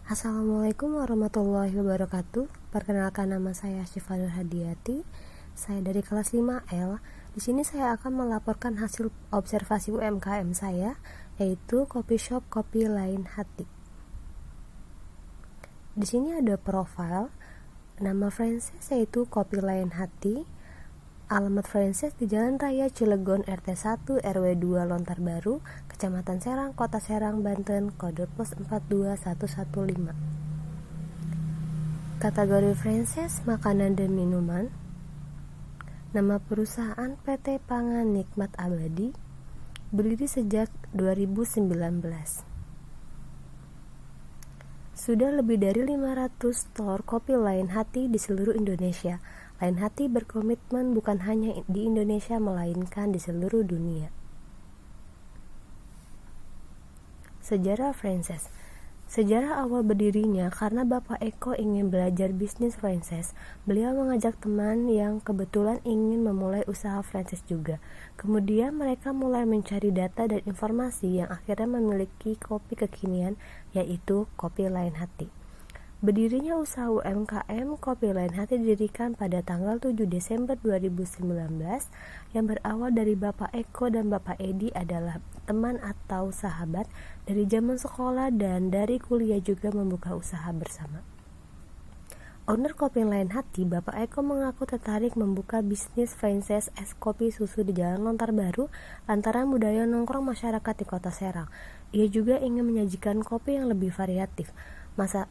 Assalamualaikum warahmatullahi wabarakatuh. Perkenalkan, nama saya Syifa Nur Hadiati. Saya dari kelas 5L. Di sini saya akan melaporkan hasil observasi UMKM saya, yaitu Kopi Shop Kopi Lain Hati. Di sini ada profil, nama franchise yaitu Kopi Lain Hati. Alamat franchise di Jalan Raya Cilegon RT 1 RW 2 Lontar Baru, Kecamatan Serang, Kota Serang, Banten, kode pos 42115. Kategori franchise makanan dan minuman. Nama perusahaan PT Pangan Nikmat Abadi, berdiri sejak 2019. Sudah lebih dari 500 store Kopi Lain Hati di seluruh Indonesia. Lain Hati berkomitmen bukan hanya di Indonesia melainkan di seluruh dunia. Sejarah franchise. Sejarah awal berdirinya karena Bapak Eko ingin belajar bisnis franchise. Beliau mengajak teman yang kebetulan ingin memulai usaha franchise juga. Kemudian mereka mulai mencari data dan informasi yang akhirnya memiliki kopi kekinian, yaitu Kopi Lain Hati. Berdirinya usaha UMKM Kopi Lain Hati didirikan pada tanggal 7 Desember 2019 yang berawal dari Bapak Eko dan Bapak Edi adalah teman atau sahabat dari zaman sekolah dan dari kuliah juga membuka usaha bersama. Owner Kopi Lain Hati, Bapak Eko, mengaku tertarik membuka bisnis franchise es kopi susu di Jalan Lontar Baru lantaran budaya nongkrong masyarakat di Kota Serang. Ia juga ingin menyajikan kopi yang lebih variatif.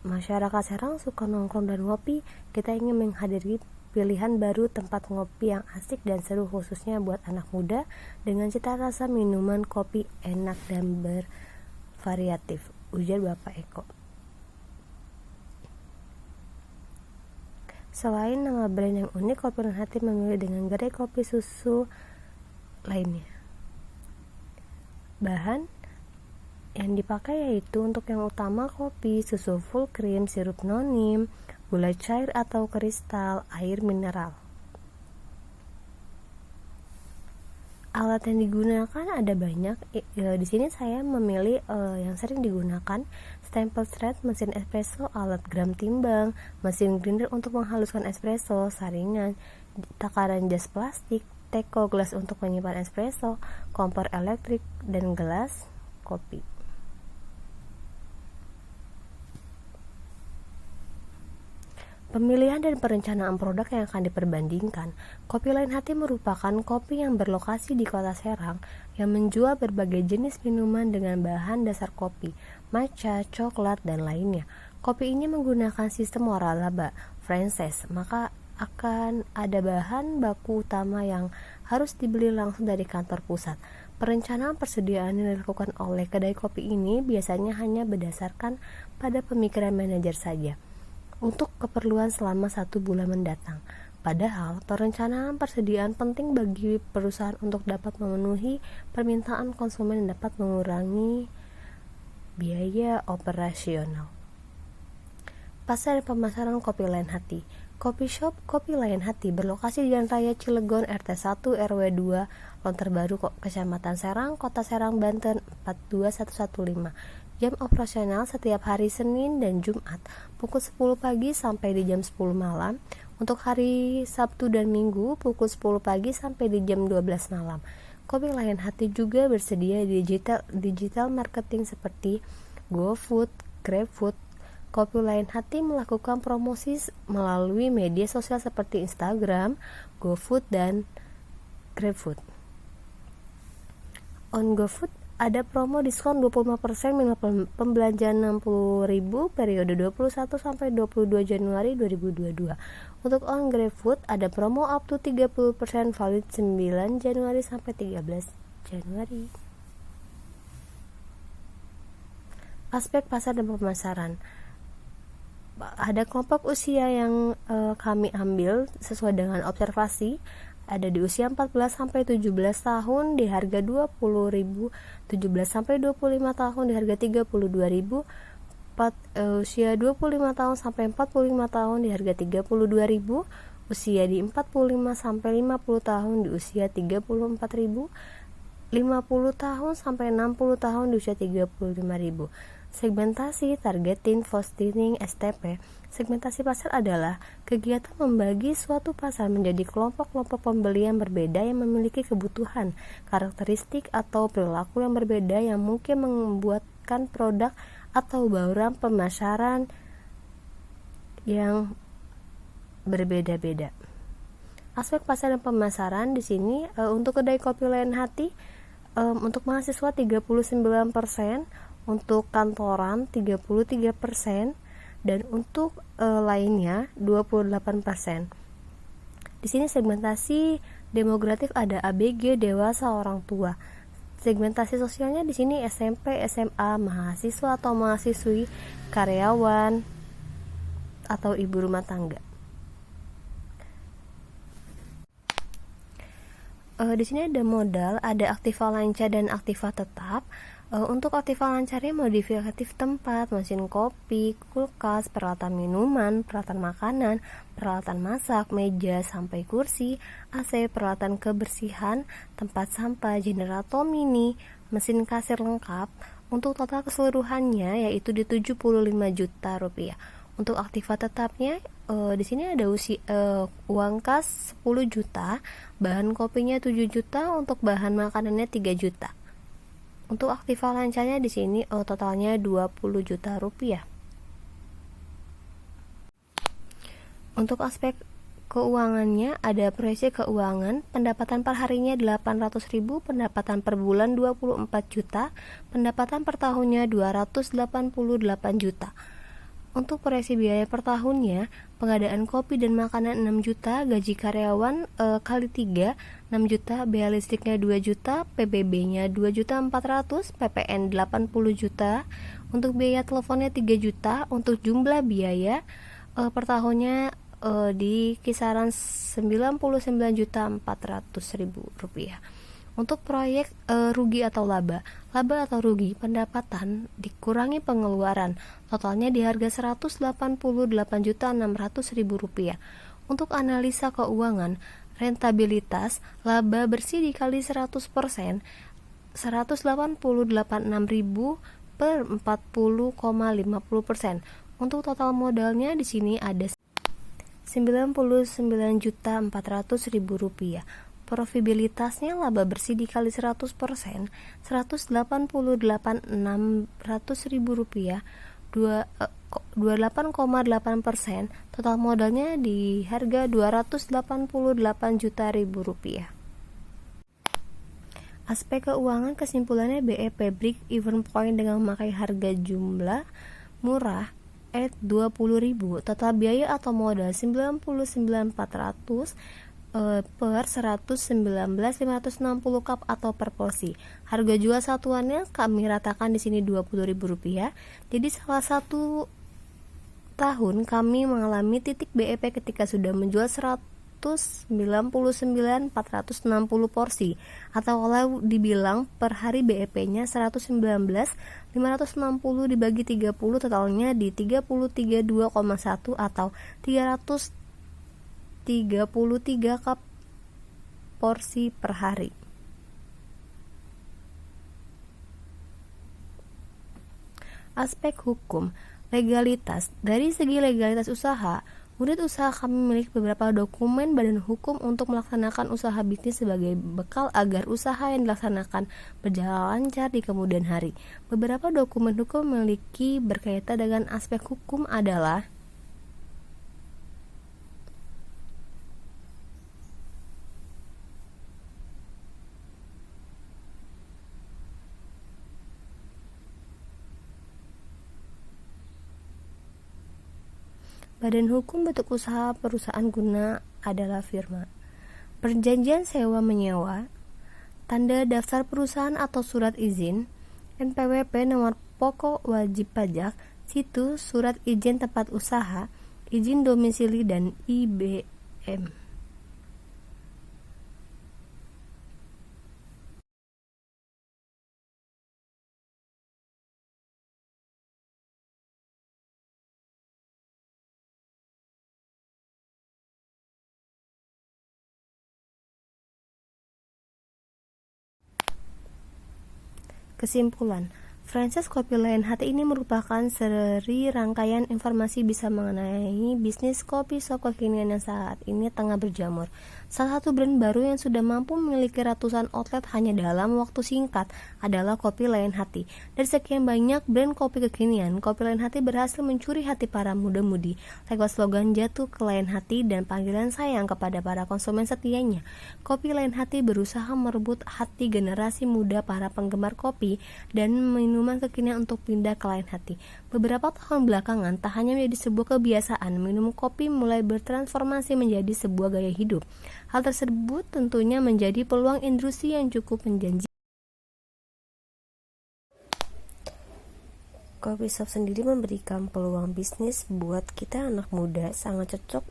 Masyarakat Serang suka nongkrong dan ngopi, kita ingin menghadiri pilihan baru tempat ngopi yang asik dan seru khususnya buat anak muda dengan cita rasa minuman kopi enak dan bervariatif, ujar Bapak Eko. Selain nama brand yang unik, Kopi Lain Hati memilih dengan gerai kopi susu lainnya. Bahan yang dipakai yaitu untuk yang utama kopi, susu full cream, sirup nonim, gula cair atau kristal, air mineral. Alat yang digunakan ada banyak. Di sini saya memilih yang sering digunakan: stempel thread, mesin espresso, alat gram timbang, mesin grinder untuk menghaluskan espresso, saringan, takaran jas plastik, teko gelas untuk menyimpan espresso, kompor elektrik, dan gelas kopi. Pemilihan dan perencanaan produk yang akan diperbandingkan. Kopi Lain Hati merupakan kopi yang berlokasi di Kota Serang yang menjual berbagai jenis minuman dengan bahan dasar kopi, matcha, coklat, dan lainnya. Kopi ini menggunakan sistem waralaba franchise, maka akan ada bahan baku utama yang harus dibeli langsung dari kantor pusat. Perencanaan persediaan yang dilakukan oleh kedai kopi ini biasanya hanya berdasarkan pada pemikiran manajer saja untuk keperluan selama 1 bulan mendatang. Padahal perencanaan persediaan penting bagi perusahaan untuk dapat memenuhi permintaan konsumen dan dapat mengurangi biaya operasional. Pasar dan pemasaran Kopi Lain Hati. Kopi Shop Kopi Lain Hati berlokasi di Jalan Raya Cilegon RT 1 RW 2 Lontar Baru, Kecamatan Serang, Kota Serang, Banten 42115. Jam operasional setiap hari Senin dan Jumat pukul 10 pagi sampai di jam 10 malam. Untuk hari Sabtu dan Minggu pukul 10 pagi sampai di jam 12 malam. Kopi Lain Hati juga bersedia di digital marketing seperti GoFood, GrabFood. Kopi Lain Hati melakukan promosi melalui media sosial seperti Instagram, GoFood, dan GrabFood. On GoFood ada promo diskon 25% minimal pembelanjaan 60.000 periode 21 sampai 22 Januari 2022. Untuk on GrabFood ada promo up to 30% valid 9 Januari sampai 13 Januari. Aspek pasar dan pemasaran. Ada kelompok usia yang kami ambil sesuai dengan observasi. Ada di usia 14 sampai 17 tahun di harga 20.000, 17 sampai 25 tahun di harga 32.000, usia 25 tahun sampai 45 tahun di harga 32.000, usia di 45 sampai 50 tahun di usia 34.000, 50 tahun sampai 60 tahun di usia 35.000. Segmentasi, targeting, fostering, STP. Segmentasi pasar adalah kegiatan membagi suatu pasar menjadi kelompok-kelompok pembeli yang berbeda yang memiliki kebutuhan, karakteristik, atau perilaku yang berbeda yang mungkin membuatkan produk atau bauran pemasaran yang berbeda-beda. Aspek pasar dan pemasaran di sini untuk kedai kopi Lain Hati untuk mahasiswa 39%, untuk kantoran 33%, dan untuk lainnya 28%. Di sini segmentasi demografis ada ABG, dewasa, orang tua. Segmentasi sosialnya di sini SMP, SMA, mahasiswa atau mahasiswi, karyawan, atau ibu rumah tangga. Di sini ada modal, ada aktiva lancar dan aktiva tetap. Untuk aktiva lancarnya modifikatif tempat, mesin kopi, kulkas, peralatan minuman, peralatan makanan, peralatan masak, meja sampai kursi, AC, peralatan kebersihan, tempat sampah, generator mini, mesin kasir lengkap. Untuk total keseluruhannya yaitu di 75 juta rupiah. Untuk aktiva tetapnya di sini ada uang kas 10 juta, bahan kopinya 7 juta, untuk bahan makanannya 3 juta. Untuk aktiva lancarnya di sini totalnya 20 juta rupiah. Untuk aspek keuangannya ada proyeksi keuangan, pendapatan per harinya 800.000, pendapatan per bulan 24 juta, pendapatan per tahunnya 288 juta. Untuk proyeksi biaya per tahunnya, pengadaan kopi dan makanan 6 juta, gaji karyawan kali 3, 6 juta, biaya listriknya 2 juta, PBB-nya 2.400.000, PPN 80 juta, untuk biaya teleponnya 3 juta, untuk jumlah biaya per tahunnya di kisaran 99.400.000 rupiah. Untuk proyek rugi atau laba atau rugi, pendapatan dikurangi pengeluaran, totalnya di harga 188.600.000 rupiah. Untuk analisa keuangan, rentabilitas laba bersih dikali 100%, 188.600 per 40,50%. Untuk total modalnya di sini ada 99.400.000 rupiah. Profitabilitasnya laba bersih dikali 100%, 188.600.000 rupiah, 28,8%. Total modalnya di harga 288 juta rupiah. Aspek keuangan kesimpulannya BEP break even point dengan memakai harga jumlah murah 20.000, total biaya atau modal 99.400 per 119.560 cup atau per porsi. Harga jual satuannya kami ratakan di sini Rp20.000. Jadi salah satu tahun kami mengalami titik BEP ketika sudah menjual 199.460 porsi, atau kalau dibilang per hari BEP-nya 119.560 dibagi 30, totalnya di 33.2,1 atau 333 cup porsi per hari. Aspek hukum, legalitas. Dari segi legalitas usaha, unit usaha kami memiliki beberapa dokumen badan hukum untuk melaksanakan usaha bisnis sebagai bekal agar usaha yang dilaksanakan berjalan lancar di kemudian hari. Beberapa dokumen hukum memiliki berkaitan dengan aspek hukum adalah badan hukum bentuk usaha perusahaan guna adalah firma. Perjanjian sewa menyewa, tanda daftar perusahaan atau surat izin, NPWP nomor pokok wajib pajak, situs, surat izin tempat usaha, izin domisili, dan IBM. Kesimpulan, franchise kopi lain hati ini merupakan seri rangkaian informasi bisa mengenai bisnis kopi shop kekinian yang saat ini tengah berjamur. Salah satu brand baru yang sudah mampu memiliki ratusan outlet hanya dalam waktu singkat adalah Kopi Lain Hati. Dari sekian banyak brand kopi kekinian, Kopi Lain Hati berhasil mencuri hati para muda-mudi lewat slogan jatuh ke lain hati dan panggilan sayang kepada para konsumen setianya. Kopi Lain Hati berusaha merebut hati generasi muda para penggemar kopi dan minuman kekinian untuk pindah ke lain hati. Beberapa tahun belakangan, tak hanya menjadi sebuah kebiasaan, minum kopi mulai bertransformasi menjadi sebuah gaya hidup. Hal tersebut tentunya menjadi peluang industri yang cukup menjanjikan. Kopi shop sendiri memberikan peluang bisnis buat kita anak muda, sangat cocok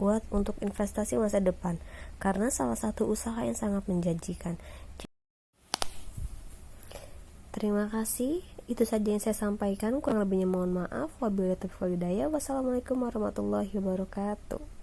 buat untuk investasi masa depan karena salah satu usaha yang sangat menjanjikan. Terima kasih, itu saja yang saya sampaikan, kurang lebihnya mohon maaf. Wabillahi taufiq wal hidayah. Wassalamualaikum warahmatullahi wabarakatuh.